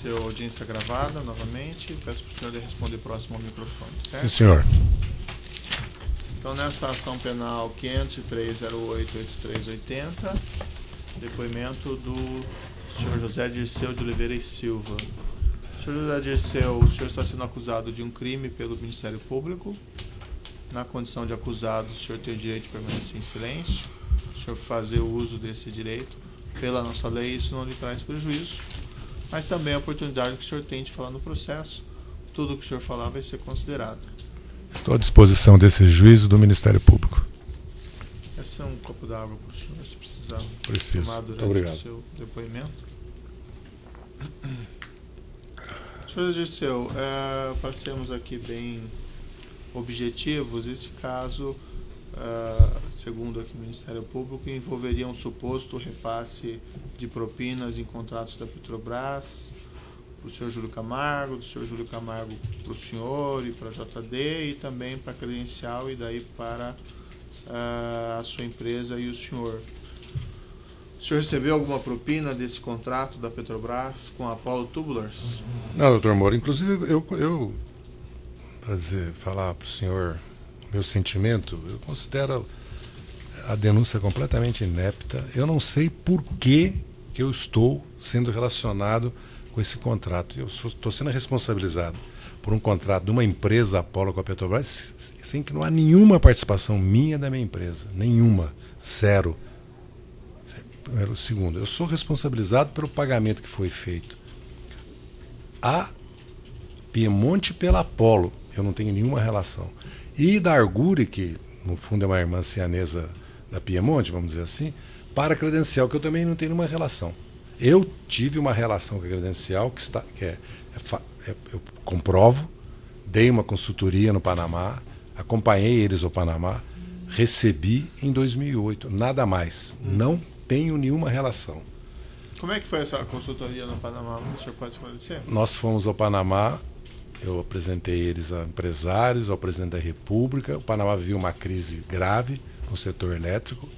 Dirceu, audiência gravada novamente. Peço para o senhor responder próximo ao microfone, certo? Sim, senhor. Então, nessa ação penal 503.08.8380, depoimento do senhor José Dirceu de Oliveira e Silva. Senhor José Dirceu, o senhor está sendo acusado de um crime pelo Ministério Público. Na condição de acusado, o senhor tem o direito de permanecer em silêncio. O senhor fazer o uso desse direito. Pela nossa lei, isso não lhe traz prejuízo. Mas também a oportunidade que o senhor tem de falar no processo. Tudo que o senhor falar vai ser considerado. Estou à disposição desse juízo do Ministério Público. Esse é um copo d'água para o senhor, se precisar. Preciso. Tomar Muito durante obrigado. o seu depoimento. Senhor Dirceu, para sermos aqui bem objetivos, esse caso, segundo aqui o Ministério Público, envolveria um suposto repasse de propinas em contratos da Petrobras para o senhor Júlio Camargo, do senhor Júlio Camargo para o senhor e para a JD, e também para a Credencial e daí para a sua empresa e o senhor. O senhor recebeu alguma propina desse contrato da Petrobras com a Apollo Tubulars? Não, doutor Moura, inclusive eu para falar para o senhor meu sentimento, eu considero a denúncia completamente inepta. Eu não sei por que eu estou sendo relacionado com esse contrato. Eu estou sendo responsabilizado por um contrato de uma empresa Apollo com a Petrobras, sem que não há nenhuma participação minha da minha empresa. Nenhuma. Zero. Primeiro. Segundo, eu sou responsabilizado pelo pagamento que foi feito a Piemonte pela Apollo. Eu não tenho nenhuma relação. E da Argure, que no fundo é uma irmã cianesa da Piemonte, vamos dizer assim, para a Credencial, que eu também não tenho nenhuma relação. Eu tive uma relação com a Credencial, eu comprovo, dei uma consultoria no Panamá, acompanhei eles ao Panamá, recebi em 2008, nada mais. Não tenho nenhuma relação. Como é que foi essa consultoria no Panamá? O senhor pode esclarecer? Nós fomos ao Panamá, eu apresentei eles a empresários, ao presidente da República. O Panamá viu uma crise grave no setor elétrico.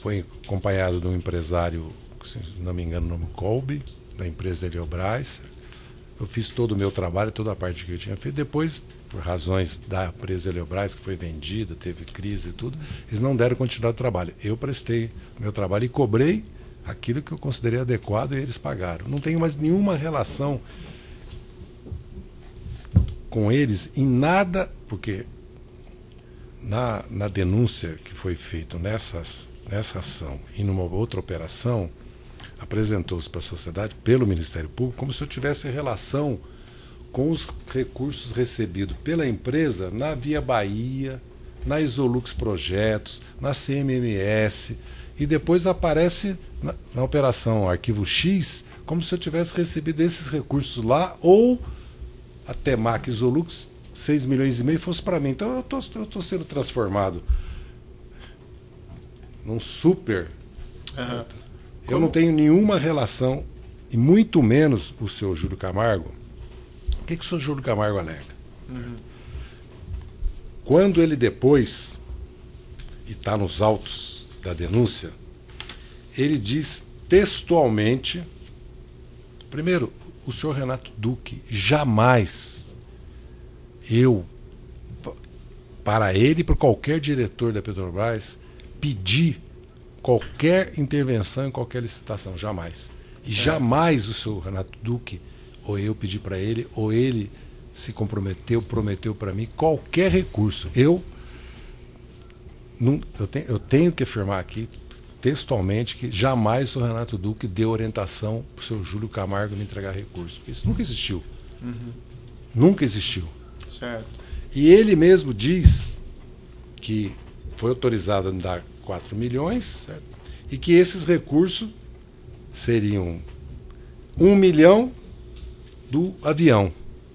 Foi acompanhado de um empresário, se não me engano, o nome Colby, da empresa Eletrobras. Eu fiz todo o meu trabalho, toda a parte que eu tinha feito. Depois, por razões da empresa Eletrobras, que foi vendida, teve crise e tudo, eles não deram continuidade ao trabalho. Eu prestei o meu trabalho e cobrei aquilo que eu considerei adequado e eles pagaram. Não tenho mais nenhuma relação com eles em nada, porque na denúncia que foi feita nessa ação e numa outra operação, apresentou-se para a sociedade pelo Ministério Público como se eu tivesse relação com os recursos recebidos pela empresa na Via Bahia, na Isolux Projetos, na CMMS, e depois aparece na operação Arquivo X como se eu tivesse recebido esses recursos lá, ou a Temac Isolux 6,5 milhões fosse para mim. Então eu estou sendo transformado num super. Eu não tenho nenhuma relação, e muito menos o seu Júlio Camargo. O que o seu Júlio Camargo alega? Quando ele depois, e está nos autos da denúncia, ele diz textualmente, primeiro, o senhor Renato Duque jamais, para ele e para qualquer diretor da Petrobras, pedir qualquer intervenção em qualquer licitação, jamais. E jamais o senhor Renato Duque, ou eu pedi para ele, ou ele se prometeu para mim qualquer recurso. Eu tenho que afirmar aqui textualmente que jamais o Renato Duque deu orientação para o seu Júlio Camargo me entregar recurso. Isso nunca existiu. Nunca existiu. Certo. E ele mesmo diz que foi autorizado a me dar 4 milhões, certo? E que esses recursos seriam 1 milhão do avião.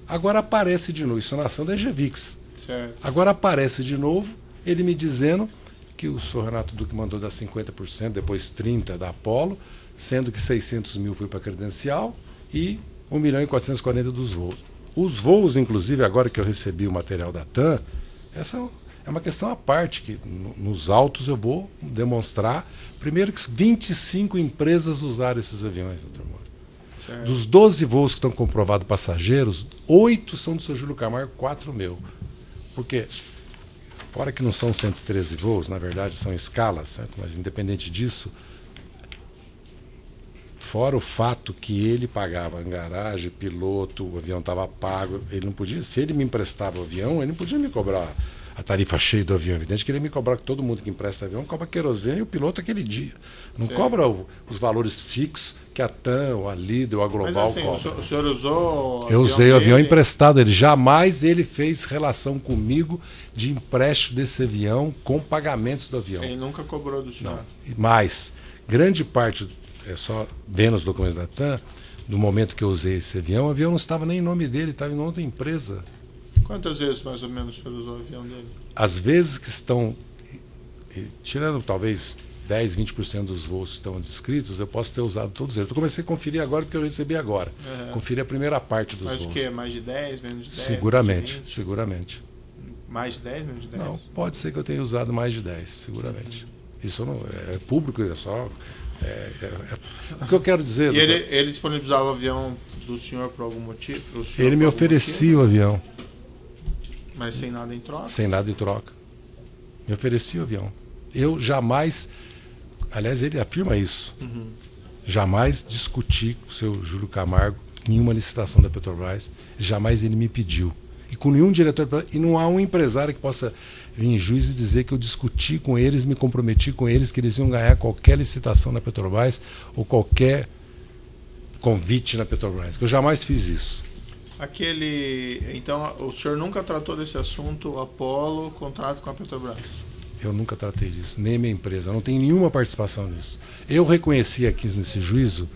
Agora aparece de novo, isso na ação da Egevix. Certo. Agora aparece de novo ele me dizendo que o senhor Renato Duque mandou dar 50%, depois 30% da Apollo, sendo que 600 mil foi para a Credencial e 1 milhão e 440 dos voos. Os voos, inclusive, agora que eu recebi o material da TAM, essa é uma questão à parte, que nos autos eu vou demonstrar. Primeiro que 25 empresas usaram esses aviões, doutor Moura. Certo. Dos 12 voos que estão comprovados passageiros, 8 são do seu Júlio Camargo, 4 meu. Porque, fora que não são 113 voos, na verdade são escalas, certo? Mas independente disso, fora o fato que ele pagava em garagem, piloto, o avião estava pago, ele não podia, se ele me emprestava o avião, ele não podia me cobrar a tarifa cheia do avião. Evidente que ele me cobrar, que todo mundo que empresta avião cobra querosene e o piloto aquele dia. Não cobra os valores fixos que a TAM, a Lidl, a Global Mas assim, cobra. o senhor usou... Eu usei o avião emprestado. Ele jamais ele fez relação comigo de empréstimo desse avião com pagamentos do avião. Ele nunca cobrou do senhor? Não. Mas, grande parte, só vendo os documentos da TAM, do momento que eu usei esse avião, o avião não estava nem em nome dele, estava em nome da empresa. Quantas vezes, mais ou menos, o senhor usou o avião dele? As vezes que estão, tirando talvez 10, 20% dos voos que estão descritos, eu posso ter usado todos eles. Eu comecei a conferir agora porque eu recebi agora. Conferi a primeira parte dos voos. Mas o quê? Mais de 10, menos de 10? Seguramente, seguramente. Mais de 10, menos de 10? Não, pode ser que eu tenha usado mais de 10, seguramente. Isso não é público, é só... o que eu quero dizer... E ele disponibilizava o avião do senhor por algum motivo? Ele me oferecia o avião. Mas sem nada em troca? Sem nada em troca. Me oferecia o avião. Eu jamais... Aliás, ele afirma isso. Jamais discuti com o seu Júlio Camargo nenhuma licitação da Petrobras. Jamais ele me pediu. E com nenhum diretor... E não há um empresário que possa vir em juízo e dizer que eu discuti com eles, me comprometi com eles, que eles iam ganhar qualquer licitação na Petrobras ou qualquer convite na Petrobras. Que eu jamais fiz isso. Então, o senhor nunca tratou desse assunto, Apollo, contrato com a Petrobras? Eu nunca tratei disso, nem minha empresa. Eu não tenho nenhuma participação nisso. Eu reconheci aqui nesse juízo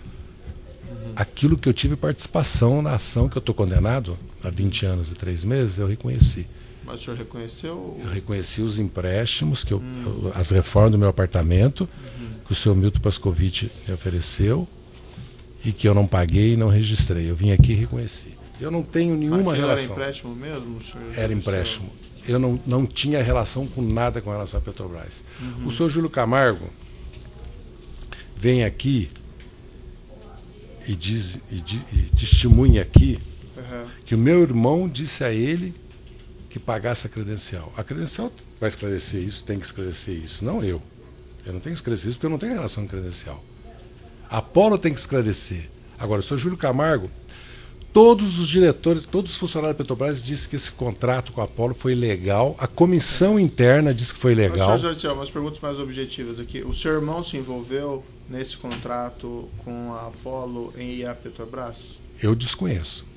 aquilo que eu tive participação na ação que eu estou condenado há 20 anos e 3 meses, eu reconheci. Mas o senhor reconheceu? Eu reconheci os empréstimos, as reformas do meu apartamento, que o senhor Milton Pascovitch me ofereceu e que eu não paguei e não registrei. Eu vim aqui e reconheci. Eu não tenho nenhuma relação. Era empréstimo mesmo? Era empréstimo. Eu não tinha relação com nada com relação à Petrobras. O senhor Júlio Camargo vem aqui e testemunha aqui que o meu irmão disse a ele que pagasse a credencial. A credencial vai esclarecer isso, tem que esclarecer isso, não eu. Eu não tenho que esclarecer isso porque eu não tenho relação com credencial. A Apollo tem que esclarecer. Agora, o senhor Júlio Camargo, todos os diretores, todos os funcionários da Petrobras disseram que esse contrato com a Apollo foi legal. A comissão interna disse que foi legal. Senhor José, umas perguntas mais objetivas aqui. O seu irmão se envolveu nesse contrato com a Apollo e a Petrobras? Eu desconheço.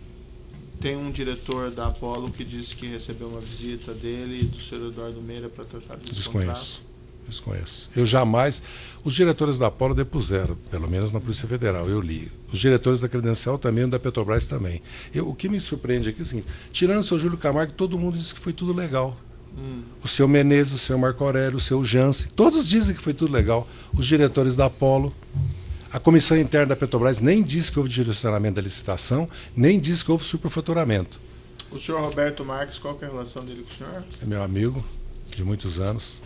Tem um diretor da Apollo que disse que recebeu uma visita dele e do senhor Eduardo Meira para tratar desse contrato? Desconheço. Eu jamais... Os diretores da Apollo depuseram, pelo menos na Polícia Federal, eu li. Os diretores da Credencial também, da Petrobras também. O que me surpreende aqui é o seguinte, tirando o seu Júlio Camargo, todo mundo disse que foi tudo legal. O seu Menezes, o seu Marco Aurélio, o seu Jansen, todos dizem que foi tudo legal. Os diretores da Apollo, a comissão interna da Petrobras nem disse que houve direcionamento da licitação, nem disse que houve superfaturamento. O senhor Roberto Marques, qual que é a relação dele com o senhor? É meu amigo de muitos anos.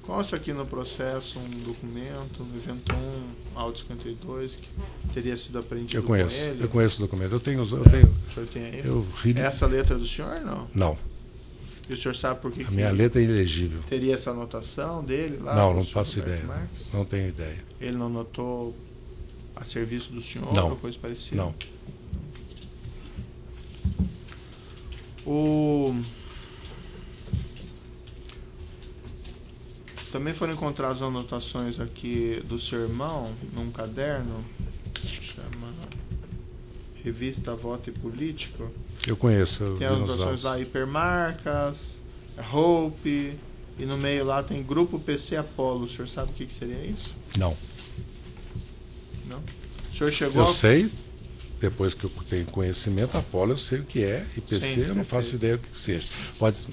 Consta aqui no processo um documento, no evento 1, Auto 52, que teria sido apreendido com ele. Eu conheço o documento. Eu tenho. O senhor tem aí? Essa letra do senhor, não? Não. E o senhor sabe por que... A minha letra é ilegível. Teria essa anotação dele lá? Não faço ideia. Não tenho ideia. Ele não anotou a serviço do senhor ou coisa parecida? Não. Também foram encontradas anotações aqui do seu irmão, num caderno, chama Revista Voto e Político. Eu conheço. Tem anotações lá, hipermarcas, Hope, e no meio lá tem Grupo PC Apollo. O senhor sabe o que seria isso? Não. Não? O senhor chegou... Eu sei, depois que eu tenho conhecimento, Apollo eu sei o que é, e PC sim, eu não faço ideia do que seja. Pode...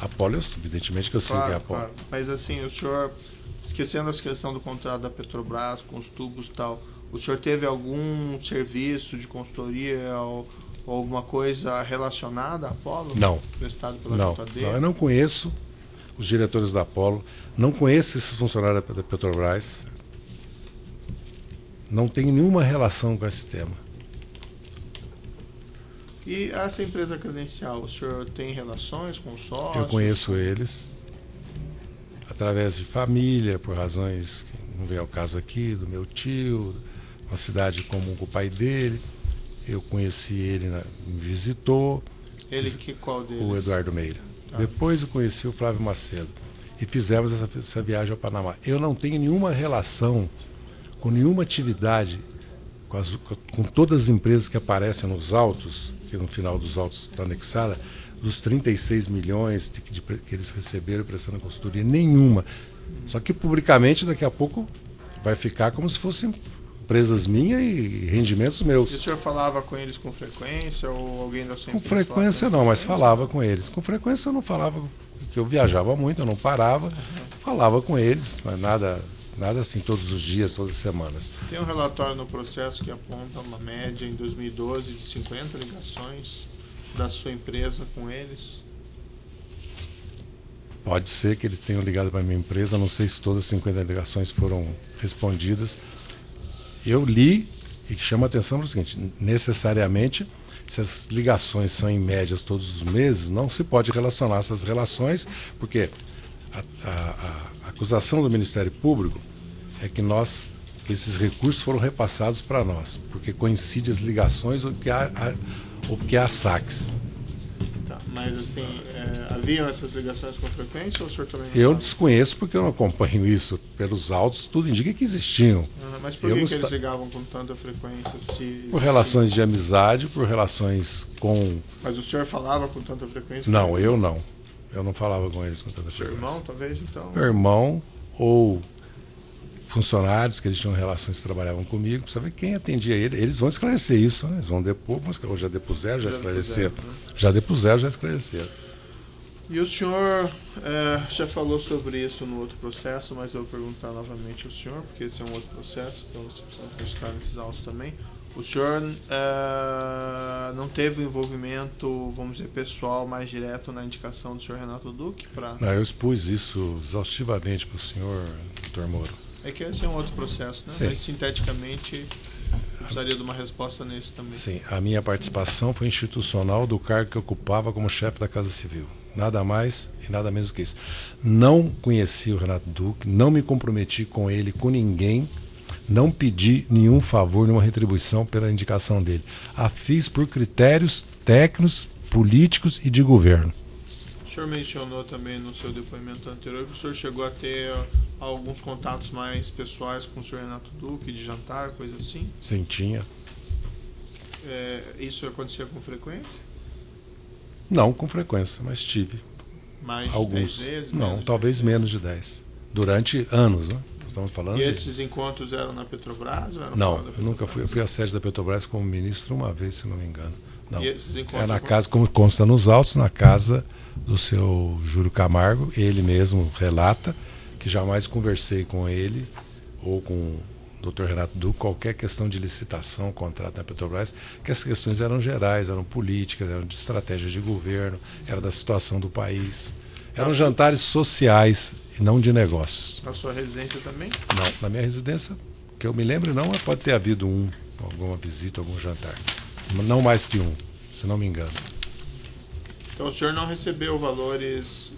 Apollo, evidentemente que eu sei o que é Apollo. Claro. Mas assim, o senhor, esquecendo essa questão do contrato da Petrobras com os tubos e tal, o senhor teve algum serviço de consultoria ou alguma coisa relacionada à Apollo? Não. Prestado pela JD? Não, eu não conheço os diretores da Apollo, não conheço esses funcionários da Petrobras. Não tenho nenhuma relação com esse tema. E essa empresa credencial, o senhor tem relações com sócios? Eu conheço eles através de família, por razões que não vem ao caso aqui, do meu tio, uma cidade comum com o pai dele. Eu conheci ele, me visitou. Ele que qual deles? O Eduardo Meira. Tá. Depois eu conheci o Flávio Macedo. E fizemos essa viagem ao Panamá. Eu não tenho nenhuma relação com nenhuma atividade com todas as empresas que aparecem nos autos, que no final dos autos está anexada, dos 36 milhões que eles receberam prestando consultoria, nenhuma. Só que publicamente daqui a pouco vai ficar como se fossem empresas minhas e rendimentos meus. E o senhor falava com eles com frequência ou alguém da sua Com empresa? frequência não, mas falava com eles. Com frequência eu não falava, porque eu viajava muito, eu não parava, falava com eles, mas nada assim todos os dias, todas as semanas. Tem um relatório no processo que aponta uma média em 2012 de 50 ligações da sua empresa com eles. Pode ser que eles tenham ligado para a minha empresa, não sei se todas as 50 ligações foram respondidas. Eu li e chama a atenção para o seguinte: necessariamente, se as ligações são em médias todos os meses, não se pode relacionar essas relações, porque a acusação do Ministério Público é que esses recursos foram repassados para nós, porque coincide as ligações ou porque há saques. Tá, mas assim, haviam essas ligações com frequência ou o senhor também não Eu sabe? desconheço porque eu não acompanho isso pelos autos, tudo indica que existiam. Mas por que eles ligavam com tanta frequência? Por relações de amizade, por relações com... Mas o senhor falava com tanta frequência? Não, eu não. Eu não falava com eles com tanta Seu frequência. irmão, talvez, então? Meu irmão ou funcionários que eles tinham relações que trabalhavam comigo, para saber quem atendia ele. Eles vão esclarecer isso, né? Eles vão depor, ou já depuseram, já esclareceram. Já depuseram, já esclareceram. E o senhor já falou sobre isso no outro processo, mas eu vou perguntar novamente ao senhor, porque esse é um outro processo, então você precisa acreditar nesses autos também. O senhor não teve um envolvimento, vamos dizer, pessoal mais direto na indicação do senhor Renato Duque? Não, eu expus isso exaustivamente para o senhor, doutor Moro. É que esse é um outro processo, né? Sim. Mas sinteticamente precisaria de uma resposta nesse também. Sim, a minha participação foi institucional do cargo que eu ocupava como chefe da Casa Civil. Nada mais e nada menos que isso. Não conheci o Renato Duque, não me comprometi com ele, com ninguém, não pedi nenhum favor, nenhuma retribuição pela indicação dele. A fiz por critérios técnicos, políticos e de governo. O senhor mencionou também no seu depoimento anterior que o senhor chegou a ter alguns contatos mais pessoais com o senhor Renato Duque, de jantar, coisa assim? Sim, tinha. Isso acontecia com frequência? Não com frequência, mas tive. Mais alguns. de 10 vezes? Não, talvez menos de 10. Durante anos, né? Nós estamos falando E esses encontros eram na Petrobras ou eram Não, fora da eu nunca Petrobras? fui. Eu fui à sede da Petrobras como ministro uma vez, se não me engano. Não. E esses encontros É na casa, como consta nos autos, na casa do seu Júlio Camargo. Ele mesmo relata que jamais conversei com ele ou com o Dr. Renato Duque qualquer questão de licitação, contrato na Petrobras, que as questões eram gerais, eram políticas, eram de estratégia de governo, era da situação do país. Eram jantares sociais e não de negócios. Na sua residência também? Não, na minha residência, que eu me lembro não, mas pode ter havido alguma visita, algum jantar. Não mais que um, se não me engano. Então o senhor não recebeu valores,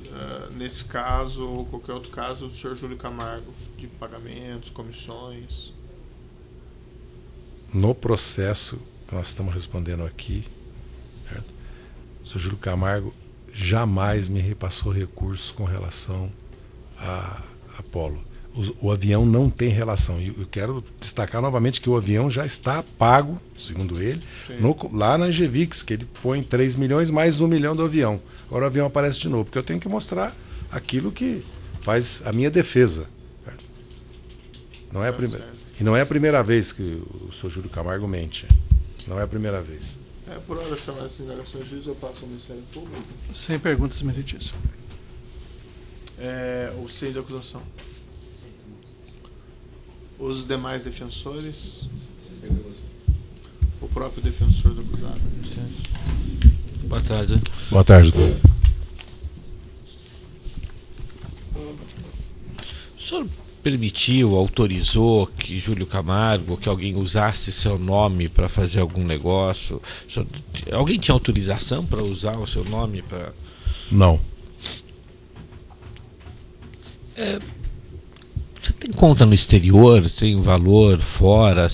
nesse caso ou qualquer outro caso, do senhor Júlio Camargo, de pagamentos, comissões? No processo que nós estamos respondendo aqui, certo? O senhor Júlio Camargo jamais me repassou recursos com relação a Apolo. O avião não tem relação. E eu quero destacar novamente que o avião já está pago, segundo ele, lá na Angevix, que ele põe 3 milhões mais 1 milhão do avião. Agora o avião aparece de novo, porque eu tenho que mostrar aquilo que faz a minha defesa. Certo? Não é a primeira, e não é a primeira vez que o senhor Júlio Camargo mente. Não é a primeira vez. Por hora são essas indagações de juiz, eu passo ao Ministério Público. Sem perguntas, meritíssimo. O sem de acusação. Os demais defensores. O próprio defensor do acusado. Boa tarde. Boa tarde. O senhor permitiu, autorizou que Júlio Camargo, que alguém usasse seu nome para fazer algum negócio? Alguém tinha autorização para usar o seu nome para... Não. Você tem conta no exterior? Tem valor fora?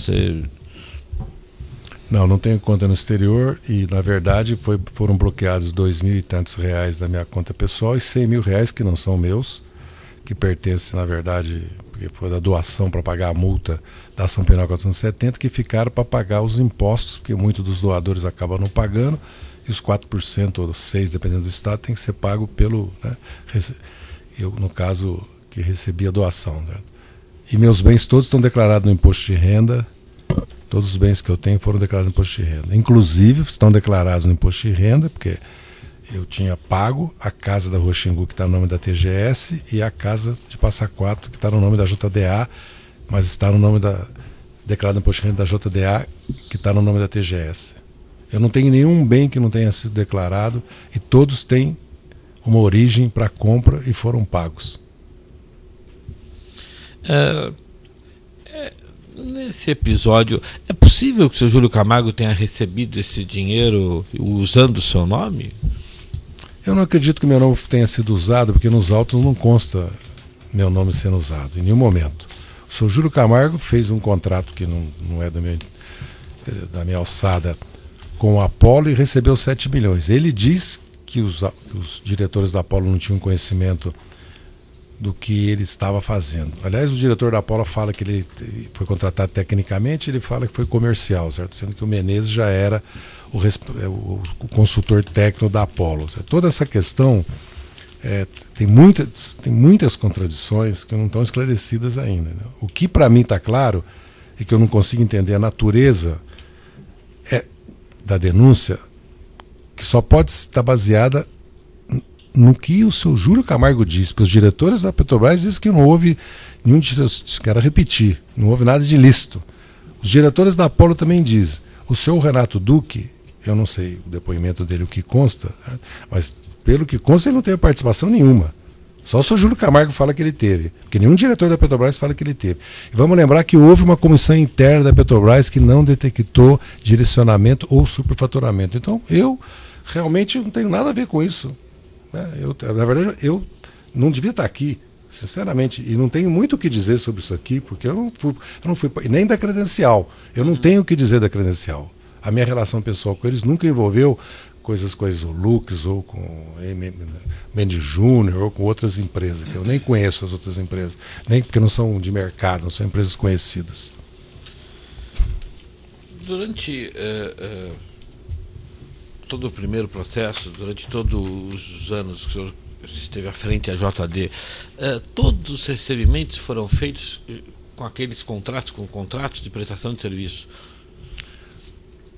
Não tenho conta no exterior e, na verdade, foram bloqueados R$2.000 e tantos da minha conta pessoal e R$100.000 que não são meus, que pertencem, na verdade, porque foi da doação para pagar a multa da ação penal 470, que ficaram para pagar os impostos, porque muitos dos doadores acabam não pagando, e os 4% ou 6%, dependendo do estado, tem que ser pago pelo... Né, eu, no caso, que recebi a doação. Né? E meus bens todos estão declarados no imposto de renda. Todos os bens que eu tenho foram declarados no imposto de renda. Inclusive, estão declarados no imposto de renda, porque eu tinha pago a casa da Rua Xingu, que está no nome da TGS, e a casa de Passa Quatro, que está no nome da JDA, mas está no nome declarado no imposto de renda da JDA, que está no nome da TGS. Eu não tenho nenhum bem que não tenha sido declarado, e todos têm uma origem para compra e foram pagos. Nesse episódio, é possível que o seu Júlio Camargo tenha recebido esse dinheiro usando o seu nome? Eu não acredito que meu nome tenha sido usado, porque nos autos não consta meu nome sendo usado, em nenhum momento. O seu Júlio Camargo fez um contrato que não é da minha alçada com a Apollo e recebeu 7 milhões. Ele diz que os diretores da Apollo não tinham conhecimento do que ele estava fazendo. Aliás, o diretor da Apollo fala que ele foi contratado tecnicamente, ele fala que foi comercial, certo? Sendo que o Menezes já era o consultor técnico da Apollo. Certo? Toda essa questão tem muitas contradições que não estão esclarecidas ainda. Né? O que para mim está claro e que eu não consigo entender a natureza da denúncia, que só pode estar baseada no que o seu Júlio Camargo disse, porque os diretores da Petrobras dizem que não houve nenhum... Quero repetir, não houve nada de ilícito. Os diretores da Apollo também dizem. O seu Renato Duque, eu não sei o depoimento dele, o que consta, né? Mas pelo que consta ele não teve participação nenhuma. Só o seu Júlio Camargo fala que ele teve, porque nenhum diretor da Petrobras fala que ele teve. E vamos lembrar que houve uma comissão interna da Petrobras que não detectou direcionamento ou superfaturamento. Então eu realmente não tenho nada a ver com isso. Na verdade, eu não devia estar aqui, sinceramente, e não tenho muito o que dizer sobre isso aqui, porque eu não fui nem da credencial. Eu não tenho o que dizer da credencial. A minha relação pessoal com eles nunca envolveu coisas com a Isolux, ou com Mendes Júnior, ou com outras empresas, que eu nem conheço as outras empresas, nem porque não são de mercado, não são empresas conhecidas. Durante todo o primeiro processo, durante todos os anos que o senhor esteve à frente da JD, todos os recebimentos foram feitos com aqueles contratos, com contratos de prestação de serviço?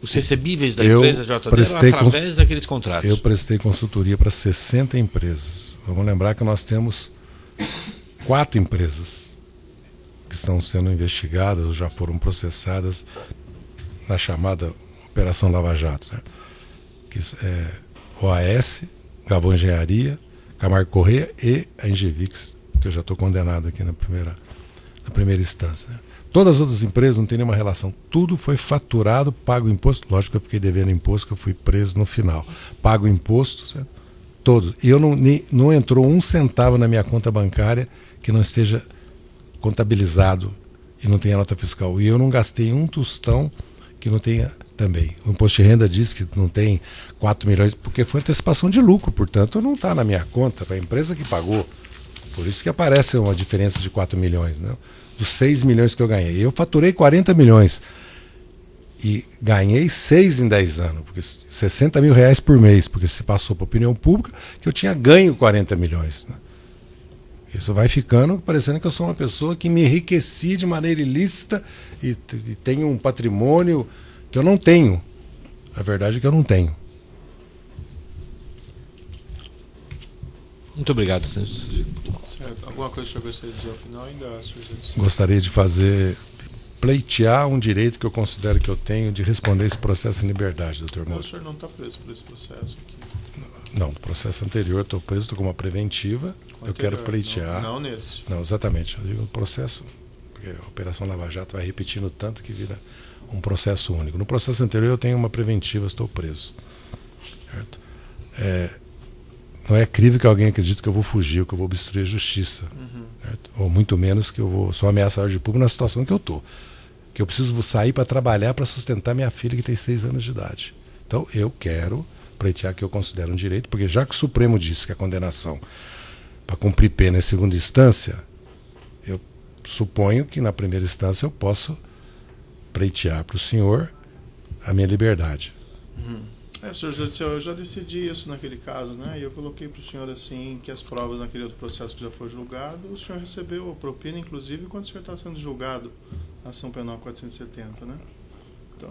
Os recebíveis da empresa JD eram através daqueles contratos? Eu prestei consultoria para 60 empresas. Vamos lembrar que nós temos 4 empresas que estão sendo investigadas ou já foram processadas na chamada Operação Lava Jato, certo? Que é OAS, Galvão Engenharia, Camargo Corrêa e a Engevix, que eu já estou condenado aqui na primeira instância. Né? Todas as outras empresas não têm nenhuma relação. Tudo foi faturado, pago imposto. Lógico que eu fiquei devendo imposto, que eu fui preso no final. Pago imposto, certo? Todos. E eu não entrou um centavo na minha conta bancária que não esteja contabilizado e não tenha nota fiscal. E eu não gastei um tostão que não tenha também. O imposto de renda diz que não tem 4 milhões, porque foi antecipação de lucro, portanto não está na minha conta, foi a empresa que pagou. Por isso que aparece uma diferença de 4 milhões, né? Dos 6 milhões que eu ganhei. Eu faturei 40 milhões e ganhei 6 em 10 anos, porque 60 mil reais por mês, porque se passou para a opinião pública que eu tinha ganho 40 milhões. Né? Isso vai ficando parecendo que eu sou uma pessoa que me enriqueci de maneira ilícita e tenho um patrimônio que eu não tenho. A verdade é que eu não tenho. Muito obrigado. Certo. Alguma coisa que o senhor gostaria de dizer ao final ainda? Gostaria de pleitear um direito que eu considero que eu tenho de responder esse processo em liberdade, doutor Moura. O senhor não está preso por esse processo aqui. Não, no processo anterior estou preso, estou com uma preventiva, eu quero pleitear. Não nesse. Não, exatamente. Eu digo no processo, porque a Operação Lava Jato vai repetindo tanto que vira um processo único. No processo anterior eu tenho uma preventiva, estou preso. Certo? Não é crível que alguém acredite que eu vou fugir, que eu vou obstruir a justiça. Certo? Ou muito menos que eu vou só ameaçar a ordem pública na situação que eu estou. Que eu preciso sair para trabalhar para sustentar minha filha que tem 6 anos de idade. Então eu quero pleitear que eu considero um direito, porque já que o Supremo disse que a condenação para cumprir pena em segunda instância, eu suponho que na primeira instância eu posso pleitear para o senhor a minha liberdade. Senhor judicial, eu já decidi isso naquele caso, né? E eu coloquei para o senhor assim que as provas naquele outro processo que já foi julgado, o senhor recebeu a propina, inclusive, quando o senhor está sendo julgado, a ação penal 470, né? Então,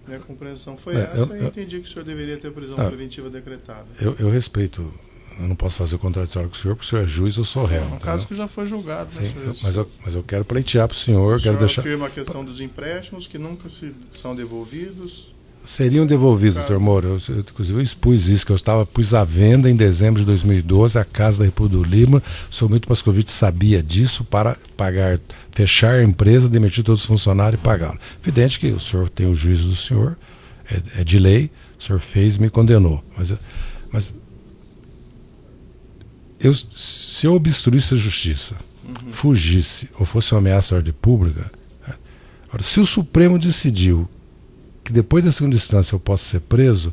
minha compreensão foi essa e eu entendi que o senhor deveria ter prisão preventiva decretada. Eu respeito, eu não posso fazer contraditório com o senhor, porque o senhor é juiz, eu sou réu. É um caso que já foi julgado, né, senhor? Mas eu quero pleitear para o senhor. O senhor afirma a questão dos empréstimos que nunca são devolvidos. Seriam devolvidos, doutor Moura. Inclusive eu expus isso, que eu pus à venda em dezembro de 2012 a Casa da República do Lima. O senhor Milton Pascovitch sabia disso para fechar a empresa, demitir todos os funcionários e pagá-lo. Evidente que o senhor tem o juízo do senhor, é de lei, o senhor fez e me condenou. Mas se eu obstruísse a justiça, fugisse ou fosse uma ameaça à ordem pública, agora, se o Supremo decidiu que depois da segunda instância eu posso ser preso,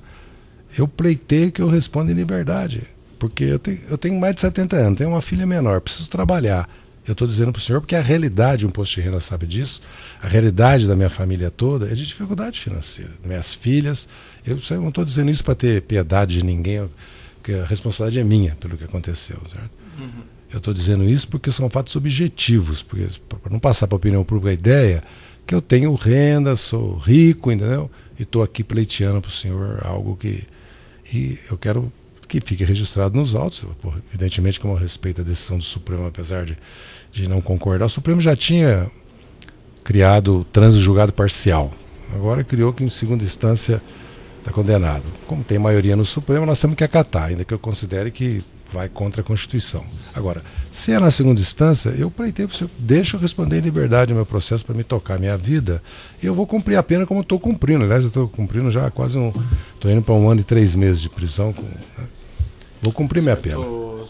eu pleiteio que eu responda em liberdade. Porque eu tenho mais de 70 anos, tenho uma filha menor, preciso trabalhar. Eu estou dizendo para o senhor porque a realidade, um imposto de renda sabe disso, a realidade da minha família toda é de dificuldade financeira. Minhas filhas, eu não estou dizendo isso para ter piedade de ninguém, porque a responsabilidade é minha pelo que aconteceu. Certo? Eu estou dizendo isso porque são fatos objetivos, para não passar para a opinião pública a ideia que eu tenho renda, sou rico, entendeu? E estou aqui pleiteando para o senhor algo que... E eu quero que fique registrado nos autos. Evidentemente, como eu respeito a decisão do Supremo, apesar de não concordar, o Supremo já tinha criado o trânsito julgado parcial. Agora criou que em segunda instância está condenado. Como tem maioria no Supremo, nós temos que acatar, ainda que eu considere que vai contra a Constituição. Agora, se é na segunda instância, eu pleitei para o senhor, deixa eu responder em liberdade o meu processo para me tocar a minha vida, e eu vou cumprir a pena como estou cumprindo. Aliás, eu estou cumprindo já quase estou indo para 1 ano e 3 meses de prisão. Vou cumprir minha pena. O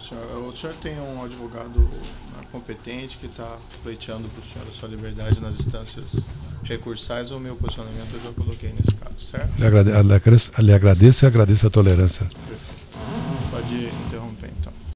senhor tem um advogado competente que está pleiteando para o senhor a sua liberdade nas instâncias recursais, ou o meu posicionamento eu já coloquei nesse caso, certo? Lhe agradeço e agradeço a tolerância. Perfeito. Pode interromper, então.